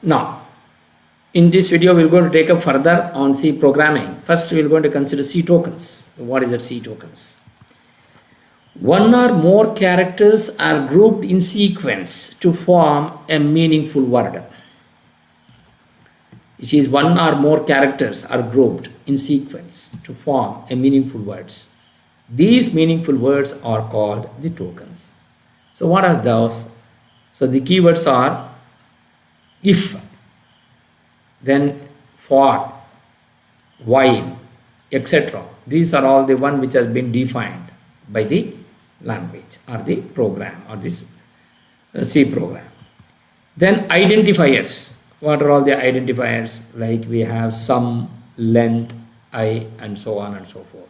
Now, in this video, we're going to take up further on C programming. First, we're going to consider C tokens. What is that C tokens? One or more characters are grouped in sequence to form a meaningful word. Which is one or more characters are grouped in sequence to form a meaningful words. These meaningful words are called the tokens. So what are those? So the keywords are if, then for, while, etc. These are all the one which has been defined by the language or the program or this C program. Then identifiers. What are all the identifiers? Like we have sum, length, I, and so on and so forth.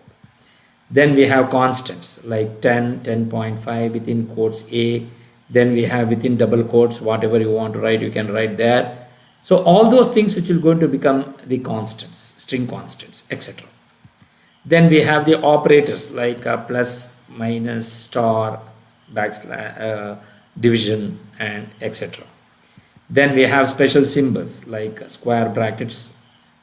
Then we have constants like 10, 10.5 within quotes A. Then we have within double quotes, whatever you want to write, you can write there. So all those things which will going to become the constants, string constants, etc. Then we have the operators like plus, minus, star, backslash, division, and etc. Then we have special symbols like square brackets.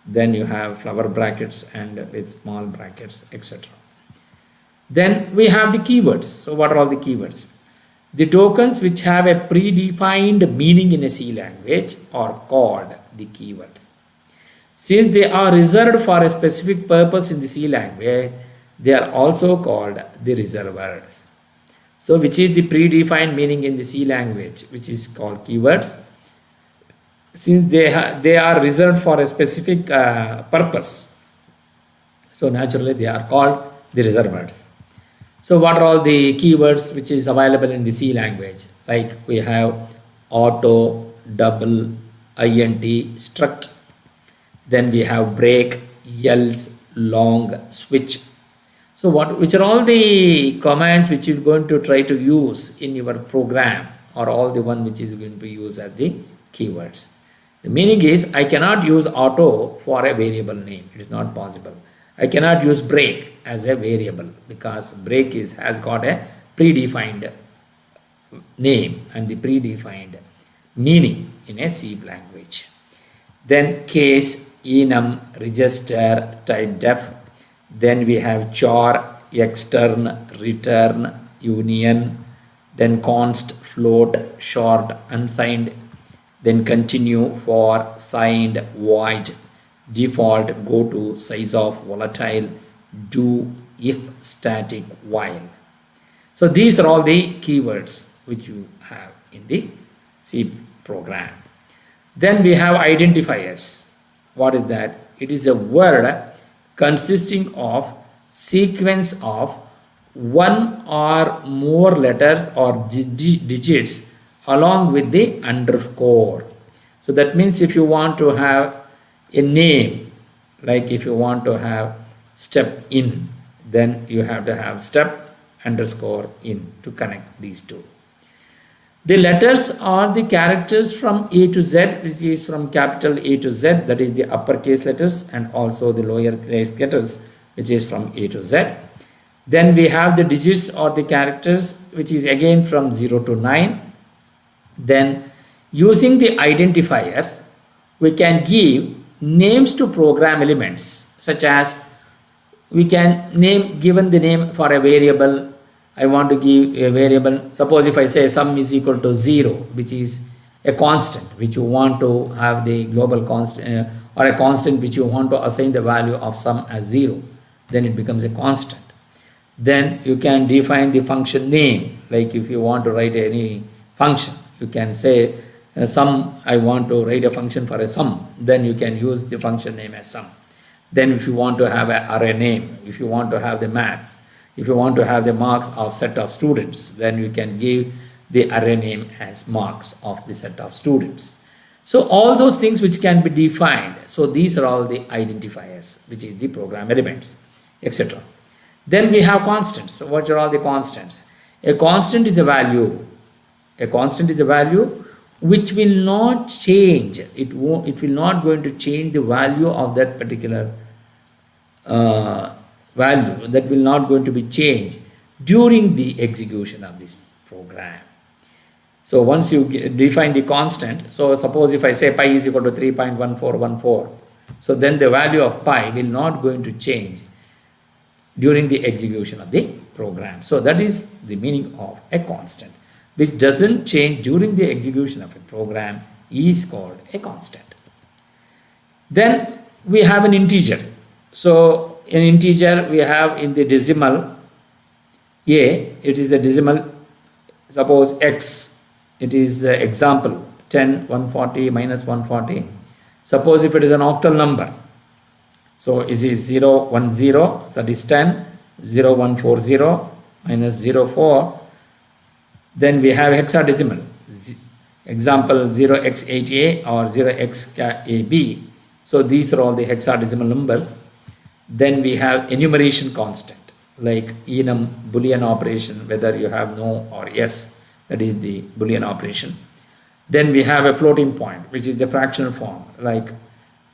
Then you have flower brackets and with small brackets, etc. Then we have the keywords. So what are all the keywords? The tokens which have a predefined meaning in a C language are called the keywords. Since they are reserved for a specific purpose in the C language, they are also called the reserved words. So which is the predefined meaning in the C language, which is called keywords. Since they are reserved for a specific purpose, so naturally they are called the reserved words. So what are all the keywords which is available in the C language? Like we have auto, double, int, struct. Then we have break, else, long, switch. So which are all the commands which you're going to try to use in your program, or all the one which is going to be used as the keywords. The meaning is I cannot use auto for a variable name. It is not possible. I cannot use break as a variable because break has got a predefined name and the predefined meaning in a C language. Then case, enum, register, type def. Then we have char, extern, return, union. Then const, float, short, unsigned. Then continue, for, signed, void, default, go to, size of, volatile, do, if, static, while. So these are all the keywords which you have in the C program. Then we have identifiers. What is that? It is a word consisting of sequence of one or more letters or digits along with the underscore. So that means if you want to have a name, like if you want to have step in, then you have to have step underscore in to connect these two. The letters are the characters from A to Z, which is from capital A to Z, that is the uppercase letters, and also the lowercase letters, which is from A to Z. Then we have the digits or the characters, which is again from 0 to 9. Then using the identifiers, we can give names to program elements, such as we can given the name for a variable. I want to give a variable. Suppose if I say sum is equal to 0, which is a constant, which you want to have the global constant, or a constant which you want to assign the value of sum as 0, then it becomes a constant. Then you can define the function name, like if you want to write any function, you can say sum, I want to write a function for a sum, then you can use the function name as sum. Then if you want to have an array name, if you want to have the maths, if you want to have the marks of set of students, then you can give the array name as marks of the set of students. So all those things which can be defined. So these are all the identifiers, which is the program elements, etc. Then we have constants. So what are all the constants? A constant is a value. A constant is a value which will not change. It will not going to change the value of that particular value. That will not going to be changed during the execution of this program. So once you define the constant, so suppose if I say pi is equal to 3.1414, so then the value of pi will not going to change during the execution of the program. So that is the meaning of a constant, which doesn't change during the execution of a program, is called a constant. Then we have an integer. So an integer we have in the decimal a, it is a decimal, suppose x, it is example 10, 140 minus 140. Suppose if it is an octal number, so it is 0, 1, 0, so that is 10, 0, 1, 4, 0 minus 0, 4. Then we have hexadecimal, example 0x8a or 0xab. So these are all the hexadecimal numbers. Then we have enumeration constant, like enum Boolean operation, whether you have no or yes, that is the Boolean operation. Then we have a floating point, which is the fractional form, like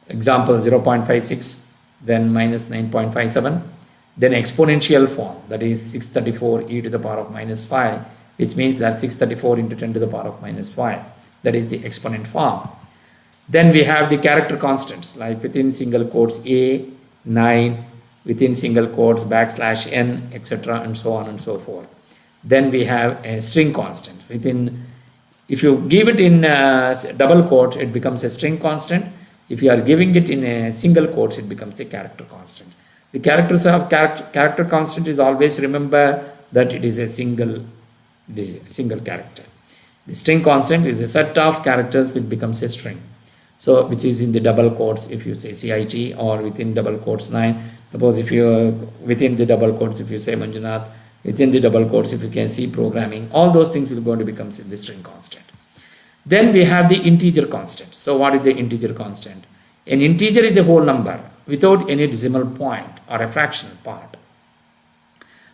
example 0.56, then minus 9.57. Then exponential form, that is 634 e to the power of minus 5, which means that 634 into 10 to the power of minus 5, that is the exponent form. Then we have the character constants, like within single quotes a, 9, within single quotes backslash n, etc., and so on and so forth. Then we have a string constant. Within, if you give it in double quote, it becomes a string constant. If you are giving it in a single quotes, it becomes a character constant. The characters of character constant is always remember that it is a single character. The string constant is a set of characters which becomes a string. So which is in the double quotes if you say CIT, or within double quotes 9. Suppose if you within the double quotes if you say Manjunath, within the double quotes if you can see programming, all those things will going to become the string constant. Then we have the integer constant. So what is the integer constant? An integer is a whole number without any decimal point or a fractional part.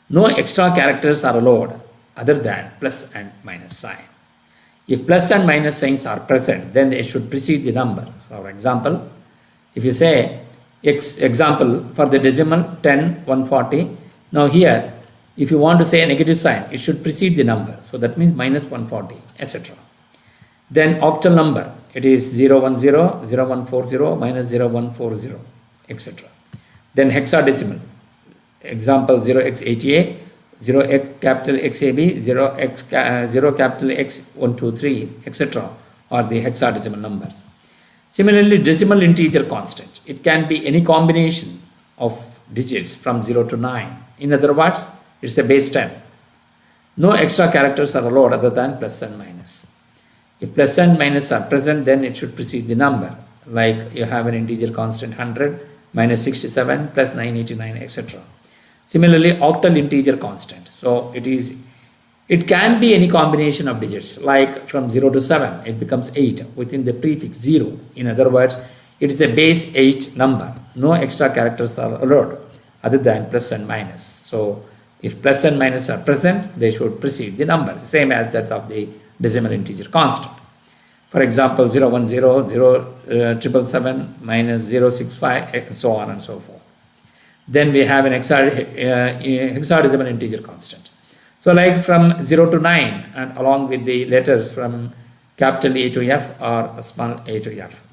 No extra characters are allowed other than plus and minus sign. If plus and minus signs are present, then it should precede the number. For example, if you say example for the decimal 10, 140, now here if you want to say a negative sign, it should precede the number. So that means minus 140, etc. Then octal number, it is 010, 0140, minus 0140, etc. Then hexadecimal, example 0x88, 0x capital XAB, 0 capital X 123, etc. are the hexadecimal numbers. Similarly, decimal integer constant, it can be any combination of digits from 0 to 9. In other words, it's a base 10. No extra characters are allowed other than plus and minus. If plus and minus are present, then it should precede the number. Like you have an integer constant 100 minus 67 plus 989, etc. Similarly, octal integer constant. So it can be any combination of digits, like from 0 to 7, it becomes 8 within the prefix 0. In other words, it is a base 8 number. No extra characters are allowed other than plus and minus. So if plus and minus are present, they should precede the number, same as that of the decimal integer constant. For example, 010, 777, minus 065, and so on and so forth. Then we have an hexadecimal integer constant. So like from 0 to 9 and along with the letters from capital A to F or small a to F.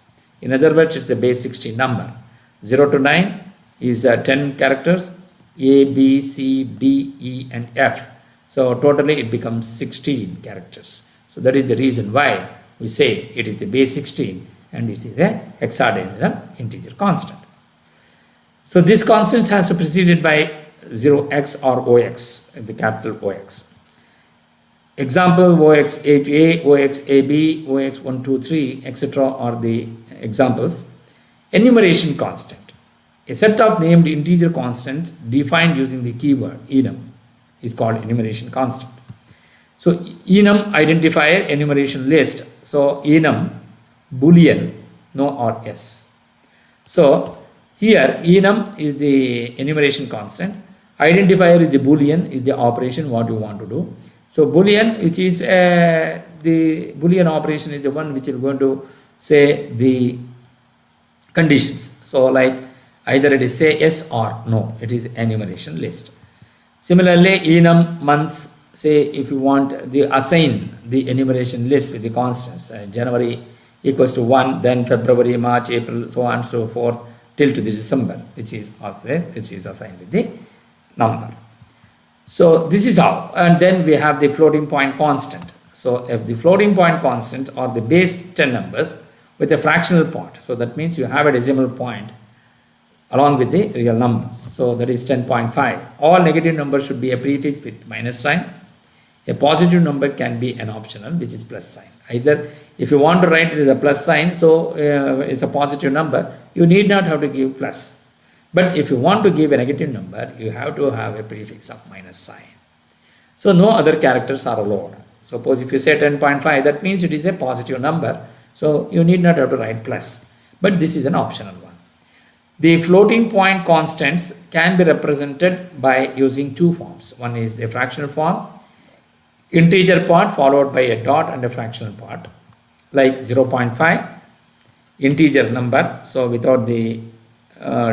In other words, it's a base 16 number. 0 to 9 is 10 characters, A, B, C, D, E and F. So totally it becomes 16 characters. So that is the reason why we say it is the base 16 and it is a hexadecimal integer constant. So this constant has to be preceded by 0x or ox, the capital Ox. Example ox8a, oxab, ox123, etc. are the examples. Enumeration constant. A set of named integer constant defined using the keyword enum is called enumeration constant. So enum identifier, enumeration list. So enum Boolean no or yes. So here enum is the enumeration constant. Identifier is the Boolean, is the operation what you want to do. So Boolean, which is the Boolean operation, is the one which is going to say the conditions. So like either it is say yes or no, it is enumeration list. Similarly, enum months say if you want the assign the enumeration list with the constants, January equals to 1, then February, March, April, so on and so forth till to the December, which is assigned with the number. So this is how. And then we have the floating point constant. So if the floating point constant are the base 10 numbers with a fractional point, so that means you have a decimal point along with the real numbers. So that is 10.5. All negative numbers should be a prefix with minus sign. A positive number can be an optional, which is plus sign. Either if you want to write it as a plus sign, so it's a positive number, you need not have to give plus. But if you want to give a negative number, you have to have a prefix of minus sign. So no other characters are allowed. Suppose if you say 10.5, that means it is a positive number. So you need not have to write plus. But this is an optional one. The floating point constants can be represented by using two forms. One is a fractional form, integer part followed by a dot and a fractional part, like 0.5, integer number, so without the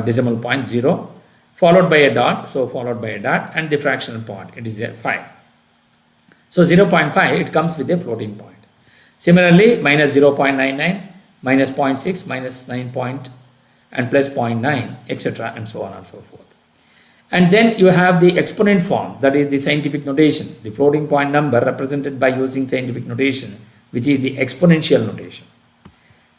decimal point 0, followed by a dot, so followed by a dot, and the fractional part, it is a 5. So 0.5, it comes with a floating point. Similarly, minus 0.99, minus 0.6, minus 9 point, and plus 0.9, etc., and so on and so forth. And then you have the exponent form, that is the scientific notation, the floating point number represented by using scientific notation, which is the exponential notation.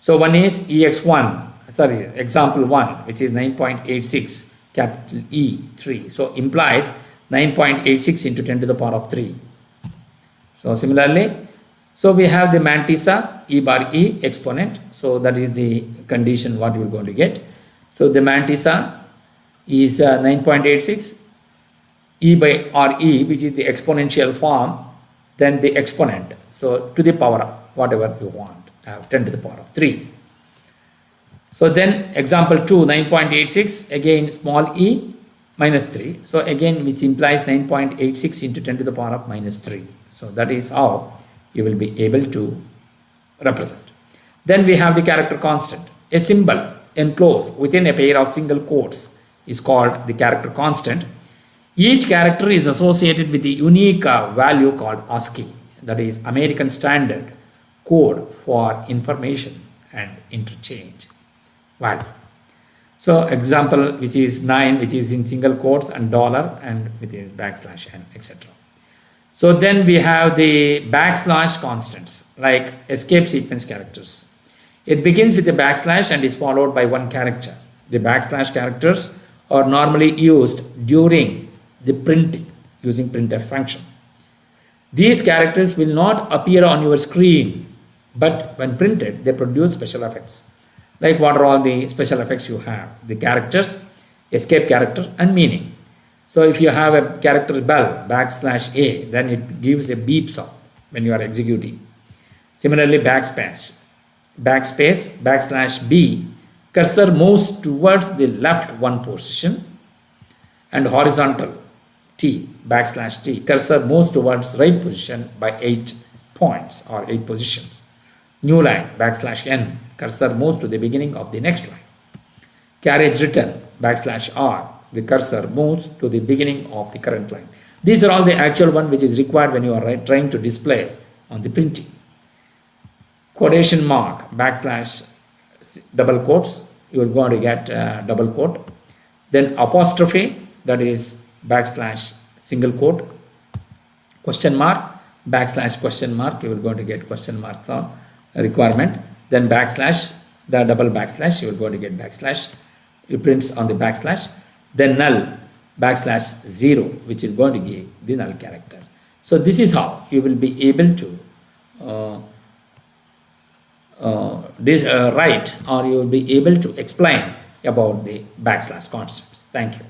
So one is example 1, which is 9.86, capital E, 3. So implies 9.86 into 10 to the power of 3. So similarly, so we have the mantissa, E bar E exponent. So that is the condition what you are going to get. So the mantissa is 9.86, E by RE, which is the exponential form, then the exponent. So to the power of whatever you want, 10 to the power of 3. So then example 2, 9.86, again small e minus 3. So again which implies 9.86 into 10 to the power of minus 3. So that is how you will be able to represent. Then we have the character constant. A symbol enclosed within a pair of single quotes is called the character constant. Each character is associated with a unique value called ASCII, that is American Standard Code for Information and Interchange value. So example which is 9, which is in single quotes, and dollar, and which is backslash and etc. So then we have the backslash constants like escape sequence characters. It begins with a backslash and is followed by one character. The backslash characters are normally used during the printing using printf function. These characters will not appear on your screen, but when printed they produce special effects. Like what are all the special effects you have? The characters, escape character, and meaning. So if you have a character bell backslash a, then it gives a beep sound when you are executing. Similarly, backspace backslash b, cursor moves towards the left one position, and horizontal t backslash t, cursor moves towards right position by 8 points or 8 positions. New line backslash n, cursor moves to the beginning of the next line. Carriage return backslash r, the cursor moves to the beginning of the current line. These are all the actual one which is required when you are trying to display on the printing. Quotation mark backslash double quotes, you are going to get double quote. Then apostrophe, that is backslash single quote. Question mark backslash question mark, you are going to get question marks on requirement. Then backslash, the double backslash, you are going to get backslash, it prints on the backslash. Then null backslash 0, which is going to give the null character. So this is how you will be able to write, or you will be able to explain about the backslash constants. Thank you.